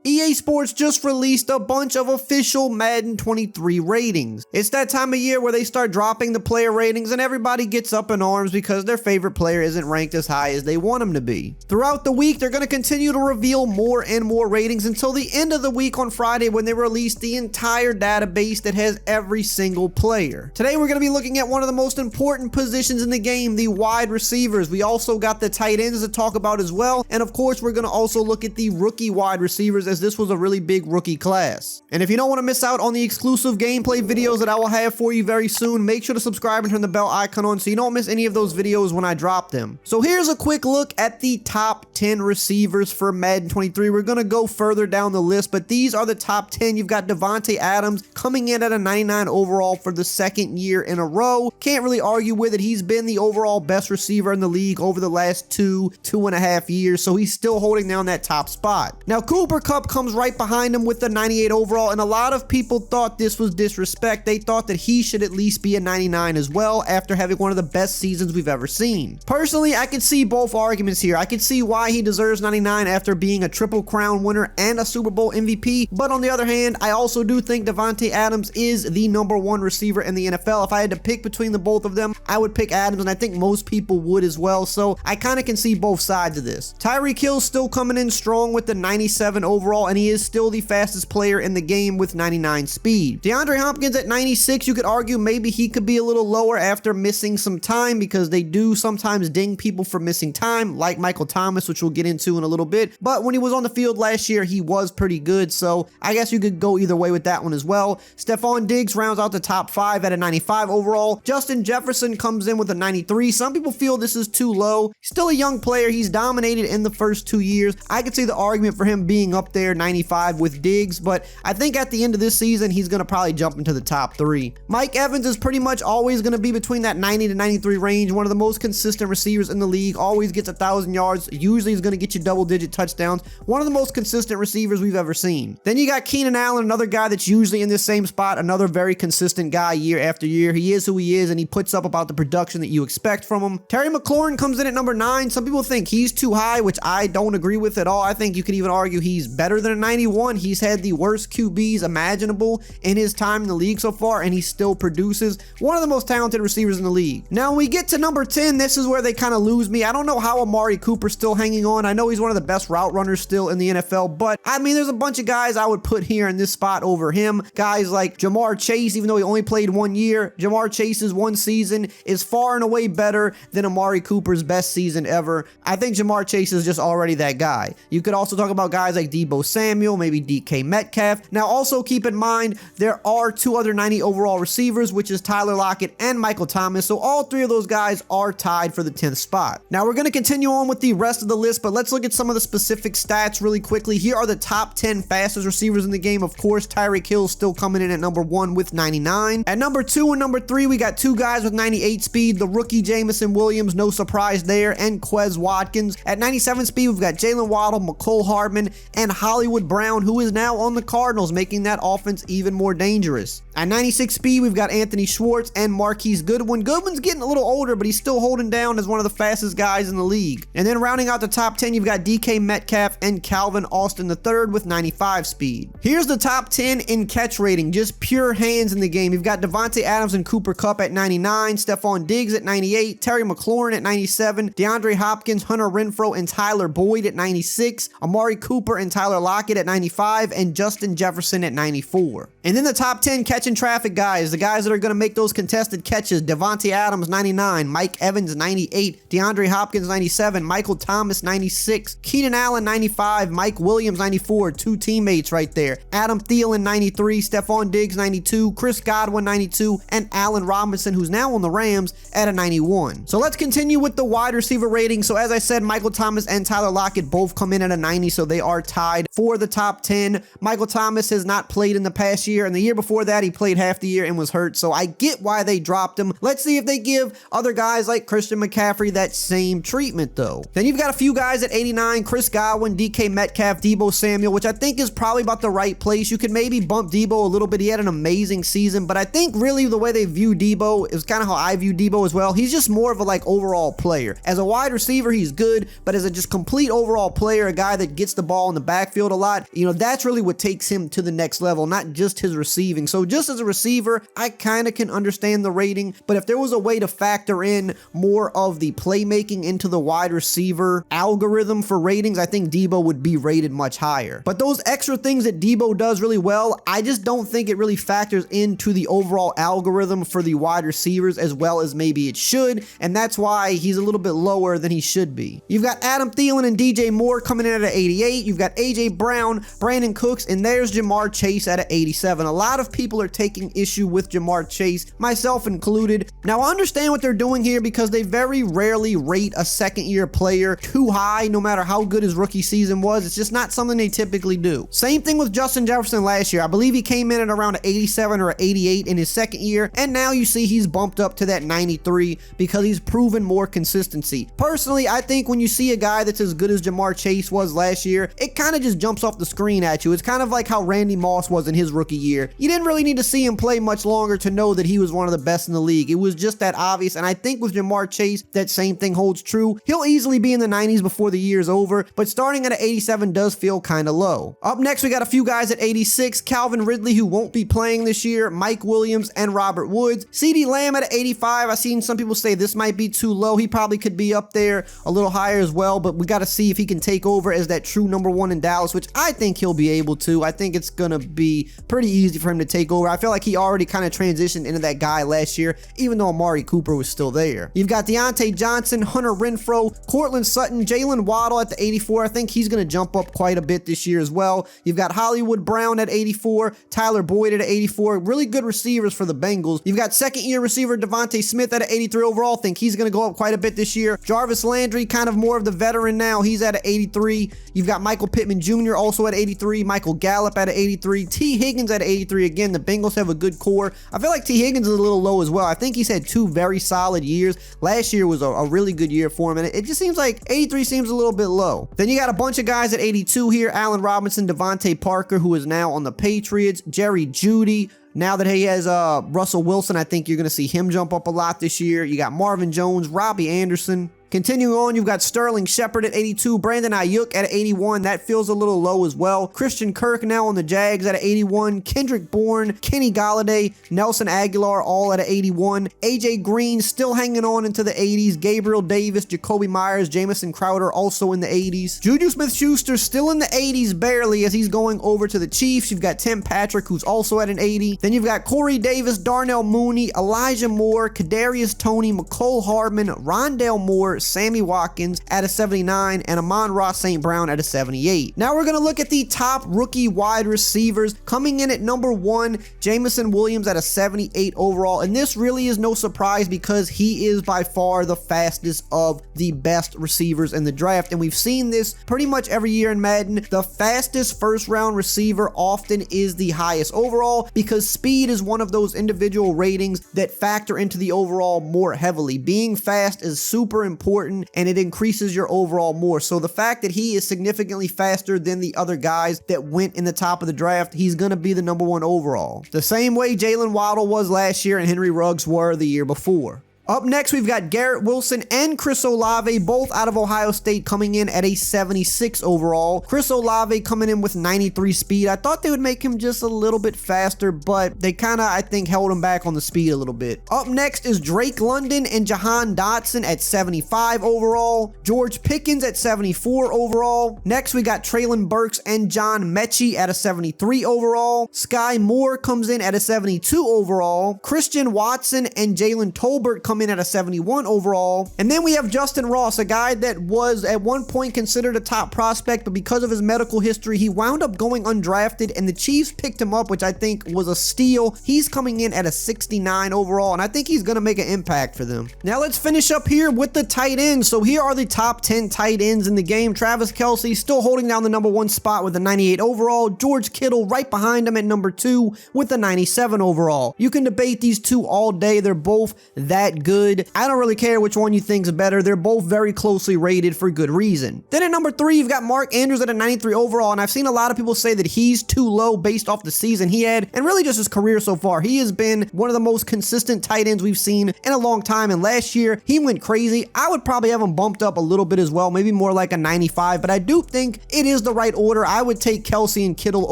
EA Sports just released a bunch of official Madden 23 ratings. It's that time of year where they start dropping the player ratings and everybody gets up in arms because their favorite player isn't ranked as high as they want him to be. Throughout the week, they're going to continue to reveal more and more ratings until the end of the week on Friday when they release the entire database that has every single player. Today, we're going to be looking at one of the most important positions in the game, the wide receivers. We also got the tight ends to talk about as well. And of course, we're going to also look at the rookie wide receivers as this was a really big rookie class. And if you don't want to miss out on the exclusive gameplay videos that I will have for you very soon, make sure to subscribe and turn the bell icon on so you don't miss any of those videos when I drop them. So here's a quick look at the top 10 receivers for Madden 23. We're going to go further down the list, but these are the top 10. You've got Davante Adams coming in at a 99 overall for the second year in a row. Can't really argue with it. He's been the overall best receiver in the league over the last two and a half years, so he's still holding down that top spot. Now, Cooper Kupp comes right behind him with the 98 overall, and a lot of people thought this was disrespect. They thought that he should at least be a 99 as well after having one of the best seasons we've ever seen. Personally, I can see both arguments here. I can see why he deserves 99 after being a Triple Crown winner and a Super Bowl MVP, but on the other hand, I also do think Davante Adams is the #1 receiver in the NFL. If I had to pick between the both of them, I would pick Adams, and I think most people would as well, so I kind of can see both sides of this. Tyreek Hill's still coming in strong with the 97 overall, and he is still the fastest player in the game with 99 speed. DeAndre Hopkins at 96, you could argue maybe he could be a little lower after missing some time because they do sometimes ding people for missing time, like Michael Thomas, which we'll get into in a little bit. But when he was on the field last year, he was pretty good, so I guess you could go either way with that one as well. Stephon Diggs rounds out the top 5 at a 95 overall. Justin Jefferson comes in with a 93. Some people feel this is too low. He's still a young player. He's dominated in the first 2 years. I could see the argument for him being up there 95 with Diggs, but I think at the end of this season, he's going to probably jump into the top 3. Mike Evans is pretty much always going to be between that 90 to 93 range. One of the most consistent receivers in the league. Always gets 1,000 yards. Usually is going to get you double-digit touchdowns. One of the most consistent receivers we've ever seen. Then you got Keenan Allen, another guy that's usually in this same spot. Another very consistent guy year after year. He is who he is, and he puts up about the production that you expect from him. Terry McLaurin comes in at number 9. Some people think he's too high, which I don't agree with at all. I think you could even argue he's better than a 91. He's had the worst QBs imaginable in his time in the league so far, and he still produces. One of the most talented receivers in the league. Now, when we get to number 10, this is where they kind of lose me. I don't know how Amari Cooper's still hanging on. I know he's one of the best route runners still in the NFL, but I mean, there's a bunch of guys I would put here in this spot over him. Guys like Jamar Chase, even though he only played 1 year, Jamar Chase's 1 season is far and away better than Amari Cooper's best season ever. I think Jamar Chase is just already that guy. You could also talk about guys like Deebo Samuel, maybe DK Metcalf. Now, also keep in mind, there are 2 other 90 overall receivers, which is Tyler Lockett and Michael Thomas. So all 3 of those guys are tied for the 10th spot. Now, we're going to continue on with the rest of the list, but let's look at some of the specific stats really quickly. Here are the top 10 fastest receivers in the game. Of course, Tyreek Hill still coming in at number 1 with 99. At number 2 and number 3, we got 2 guys with 98 speed. The rookie Jameson Williams, no surprise there, and Quez Watkins. At 97 speed, we've got Jalen Waddle, McCole Hardman, and Hollywood Brown, who is now on the Cardinals, making that offense even more dangerous. At 96 speed, we've got Anthony Schwartz and Marquise Goodwin. Goodwin's getting a little older, but he's still holding down as one of the fastest guys in the league. And then rounding out the top 10, you've got DK Metcalf and Calvin Austin III with 95 speed. Here's the top 10 in catch rating, just pure hands in the game. You've got Davante Adams and Cooper Kupp at 99, Stephon Diggs at 98, Terry McLaurin at 97, DeAndre Hopkins, Hunter Renfrow, and Tyler Boyd at 96, Amari Cooper and Tyler Lockett at 95, and Justin Jefferson at 94. And then the top 10 catching traffic guys, the guys that are going to make those contested catches: Davante Adams 99, Mike Evans 98, DeAndre Hopkins 97, Michael Thomas 96, Keenan Allen 95, Mike Williams 94, 2 teammates right there, Adam Thielen 93, Stephon Diggs 92, Chris Godwin 92, and Allen Robinson, who's now on the Rams, at a 91. So let's continue with the wide receiver rating. So as I said, Michael Thomas and Tyler Lockett both come in at a 90, so they are tied for the top 10. Michael Thomas has not played in the past year, and the year before that he played half the year and was hurt, so I get why they dropped him. Let's see if they give other guys like Christian McCaffrey that same treatment though. Then you've got a few guys at 89, Chris Godwin, DK Metcalf, Deebo Samuel, which I think is probably about the right place. You could maybe bump Deebo a little bit. He had an amazing season, but I think really the way they view Deebo is kind of how I view Deebo as well. He's just more of a like overall player. As a wide receiver, he's good, but as a just complete overall player, a guy that gets the ball in the backfield a lot, you know, that's really what takes him to the next level, not just his receiving. So just as a receiver, I kind of can understand the rating, but if there was a way to factor in more of the playmaking into the wide receiver algorithm for ratings, I think Deebo would be rated much higher. But those extra things that Deebo does really well, I just don't think it really factors into the overall algorithm for the wide receivers as well as maybe it should, and that's why he's a little bit lower than he should be. You've got Adam Thielen and DJ Moore coming in at an 88. You've got AJ Brown, Brandon Cooks, and there's Jamar Chase at an 87. A lot of people are taking issue with Jamar Chase, myself included. Now I understand what they're doing here because they very rarely rate a second-year player too high, no matter how good his rookie season was. It's just not something they typically do. Same thing with Justin Jefferson last year. I believe he came in at around an 87 or an 88 in his second year, and now you see he's bumped up to that 93 because he's proven more consistency. Personally, I think when you see a guy that's as good as Jamar Chase was last year, it kind of just jumps off the screen at you. It's kind of like how Randy Moss was in his rookie year. You didn't really need to see him play much longer to know that he was one of the best in the league. It was just that obvious, and I think with Jamar Chase, that same thing holds true. He'll easily be in the 90s before the year's over, but starting at an 87 does feel kind of low. Up next, we got a few guys at 86, Calvin Ridley, who won't be playing this year, Mike Williams, and Robert Woods. CeeDee Lamb at 85, I've seen some people say this might be too low. He probably could be up there a little higher as well, but we got to see if he can take over as that true number one in Dallas, which I think he'll be able to. I think it's going to be pretty easy for him to take over. I feel like he already kind of transitioned into that guy last year, even though Amari Cooper was still there. You've got Deontay Johnson, Hunter Renfrow, Cortland Sutton, Jalen Waddle at the 84. I think he's going to jump up quite a bit this year as well. You've got Hollywood Brown at 84, Tyler Boyd at 84. Really good receivers for the Bengals. You've got second-year receiver Devontae Smith at an 83 overall. Think he's going to go up quite a bit this year. Jarvis Landry, kind of more of the veteran now. He's at an 83. You've got Michael Pittman Jr. also at 83. Michael Gallup at an 83. T. Higgins at 83. Again, the Bengals have a good core. I feel like T. Higgins is a little low as well. I think he's had two very solid years. Last year was a really good year for him, and it just seems like 83 seems a little bit low. Then you got a bunch of guys at 82 here. Allen Robinson, Devontae Parker, who is now on the Patriots. Jerry Jeudy. Now that he has Russell Wilson, I think you're going to see him jump up a lot this year. You got Marvin Jones, Robbie Anderson. Continuing on, you've got Sterling Shepard at 82, Brandon Ayuk at 81. That feels a little low as well. Christian Kirk now on the Jags at 81. Kendrick Bourne, Kenny Golladay, Nelson Aguilar all at 81. AJ Green still hanging on into the 80s. Gabriel Davis, Jacoby Myers, Jamison Crowder also in the 80s. Juju Smith-Schuster still in the 80s barely as he's going over to the Chiefs. You've got Tim Patrick, who's also at an 80. Then you've got Corey Davis, Darnell Mooney, Elijah Moore, Kadarius Toney, McCole Hardman, Rondale Moore, Sammy Watkins at a 79, and Amon-Ra St. Brown at a 78. Now we're going to look at the top rookie wide receivers. Coming in at number 1, Jameson Williams at a 78 overall, and this really is no surprise because he is by far the fastest of the best receivers in the draft, and we've seen this pretty much every year in Madden. The fastest first round receiver often is the highest overall because speed is one of those individual ratings that factor into the overall more heavily. Being fast is super important and it increases your overall more. So the fact that he is significantly faster than the other guys that went in the top of the draft, he's going to be the number 1 overall. The same way Jalen Waddle was last year and Henry Ruggs were the year before. Up next, we've got Garrett Wilson and Chris Olave, both out of Ohio State, coming in at a 76 overall. Chris Olave coming in with 93 speed. I thought they would make him just a little bit faster, but they kind of, I think, held him back on the speed a little bit. Up next is Drake London and Jahan Dotson at 75 overall. George Pickens at 74 overall. Next, we got Treylon Burks and John Mechie at a 73 overall. Sky Moore comes in at a 72 overall. Christian Watson and Jalen Tolbert come in at a 71 overall. And then we have Justin Ross, a guy that was at one point considered a top prospect, but because of his medical history, he wound up going undrafted, and the Chiefs picked him up, which I think was a steal. He's coming in at a 69 overall, and I think he's going to make an impact for them. Now let's finish up here with the tight ends. So here are the top 10 tight ends in the game. Travis Kelce still holding down the number 1 spot with a 98 overall. George Kittle right behind him at number 2 with a 97 overall. You can debate these two all day. They're both that good. I don't really care which one you think is better. They're both very closely rated for good reason. Then at number 3, you've got Mark Andrews at a 93 overall, and I've seen a lot of people say that he's too low based off the season he had and really just his career so far. He has been one of the most consistent tight ends we've seen in a long time, and last year he went crazy. I would probably have him bumped up a little bit as well, maybe more like a 95, but I do think it is the right order. I would take Kelce and Kittle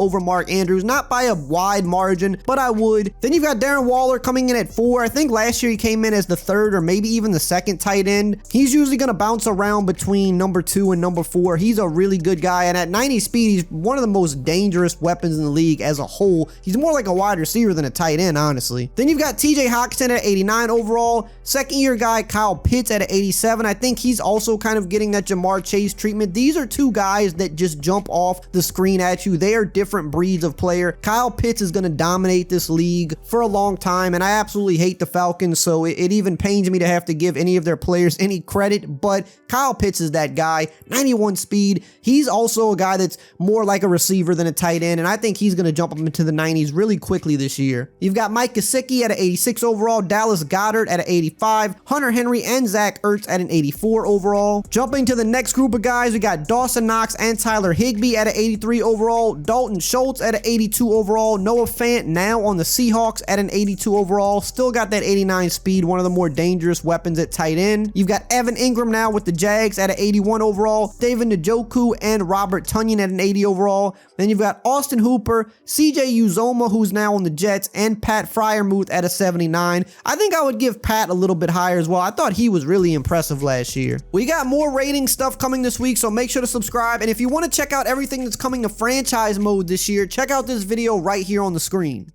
over Mark Andrews, not by a wide margin, but I would. Then you've got Darren Waller coming in at 4. I think last year he came in as the 3rd or maybe even the 2nd tight end. He's usually going to bounce around between number 2 and number 4. He's a really good guy, and at 90 speed, he's one of the most dangerous weapons in the league as a whole. He's more like a wide receiver than a tight end, honestly. Then you've got TJ Hockenson at 89 overall. Second year guy Kyle Pitts at 87. I think he's also kind of getting that Jamar Chase treatment. These are two guys that just jump off the screen at you. They are different breeds of player. Kyle Pitts is going to dominate this league for a long time, and I absolutely hate the Falcons, so it even pains me to have to give any of their players any credit, but Kyle Pitts is that guy. 91 speed. He's also a guy that's more like a receiver than a tight end, and I think he's going to jump up into the 90s really quickly this year. You've got Mike Gesicki at an 86 overall, Dallas Goedert at an 85, Hunter Henry and Zach Ertz at an 84 overall. Jumping to the next group of guys, we got Dawson Knox and Tyler Higbee at an 83 overall, Dalton Schultz at an 82 overall, Noah Fant now on the Seahawks at an 82 overall, still got that 89 speed, one of the more dangerous weapons at tight end. You've got Evan Ingram now with the Jags at an 81 overall, David Njoku and Robert Tonyan at an 80 overall. Then you've got Austin Hooper, CJ Uzoma, who's now on the Jets, and Pat Freiermuth at a 79. I think I would give Pat a little bit higher as well. I thought he was really impressive last year. We got more rating stuff coming this week, so make sure to subscribe. And if you want to check out everything that's coming to franchise mode this year, check out this video right here on the screen.